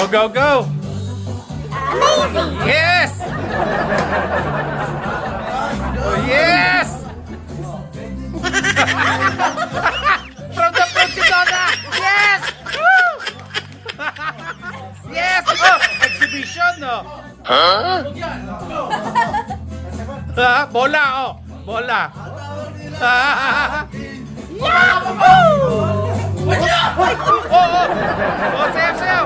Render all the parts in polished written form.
Go, go, go! Amazing! Yes! Oh, yes! From the front si Donna! Yes! Woo! Yes! Oh! Exhibition, no? Ha? Bola, oh! Bola! Yahoo! Oh, oh! Oh, sayaw, sayaw!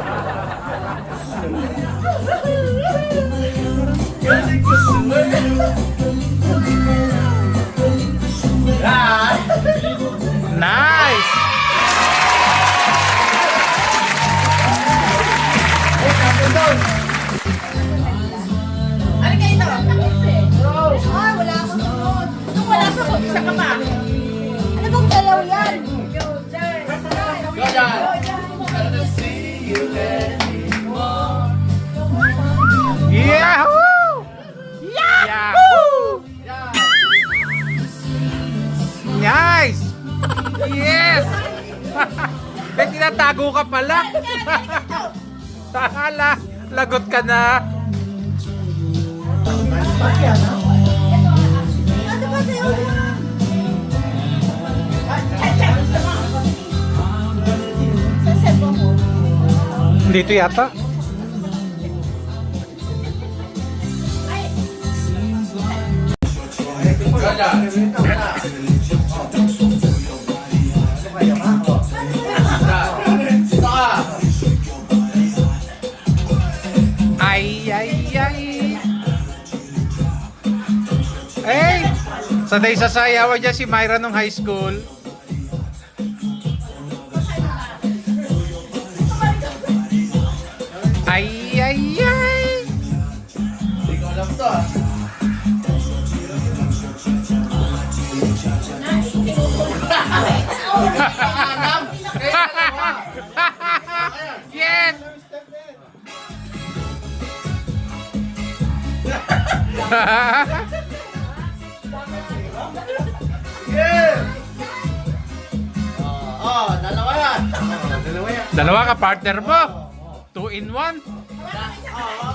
Nice! Ano kayo ito? Ay, wala akong sunod. Nung wala sa isa ka pa. Ano bang dalaw yan? Yahoo! Yahoo! Nice! Yes! May tinatago ka pala. Hala, lagot ka na. Ano ba sa'yo? Sa cellphone mo? Dito yata. Ay, ay, ay. Eh, sanay sa sayawan niya si Myra nung high school. Ay, ay, ay. Hindi ko alam to ah. Yes! Yeah! Dalawa yan. Dalawa yan. Dalawa ka partner mo. 2 in 1.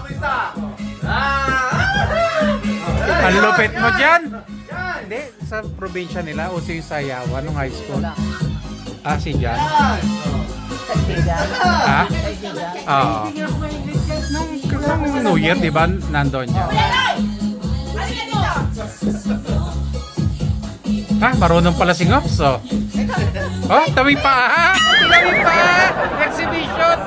Isa. Ang lupit mo dyan. Hindi, sa probinsya nila, uso yung sayawan nung high school. Ah, si Jan. Ha? Oo. Nung New Year, di ba, nandun niya. Ha? Marunong pala si Ngops, oh. Oh, tawi pa, ha? Tawi pa! Exhibition!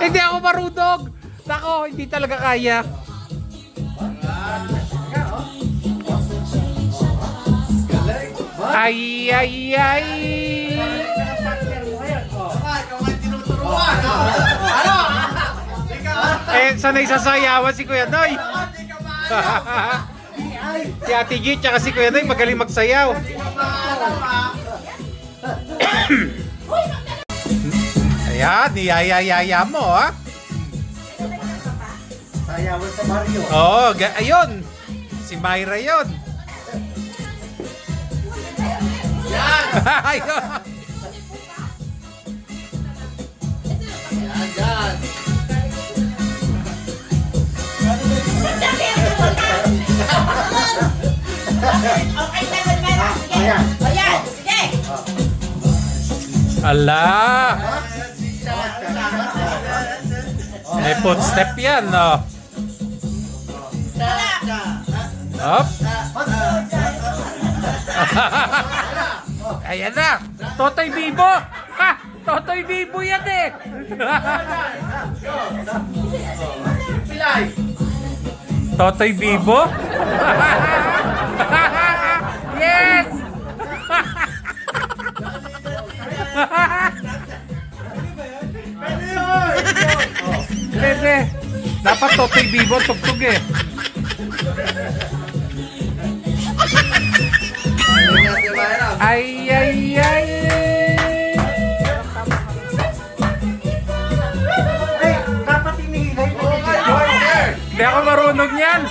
Hindi ako marunong! Nako, hindi talaga kaya. Ay, ay, ay! Ikaw nga tinuturuan. Ano? Eh, sanay sa sayawan si Kuya Noy. Hindi ka maalam. Si Ate G, tsaka si Kuya Noy, magaling magsayaw. Hindi ka maalam ah. Ayan, niyaya-yaya mo, ha? Sayawan sa Mario. Oo, ayun. Si Myra yun. Yan. Ayun. Yan, yan. Okay, sagot ka na. Sige. O yan, sige. Ala. May footstep yan, no? Up. Ayan na. Totoy Bibo. Ha! Totoy Bibo yan eh. Pilay. Totoy Bibo. Yes! Pwede. Dapat Totoy Bibo tugtog eh. Ay, ay, ay. Dapat inihilay mo. Hindi ako marunong yan.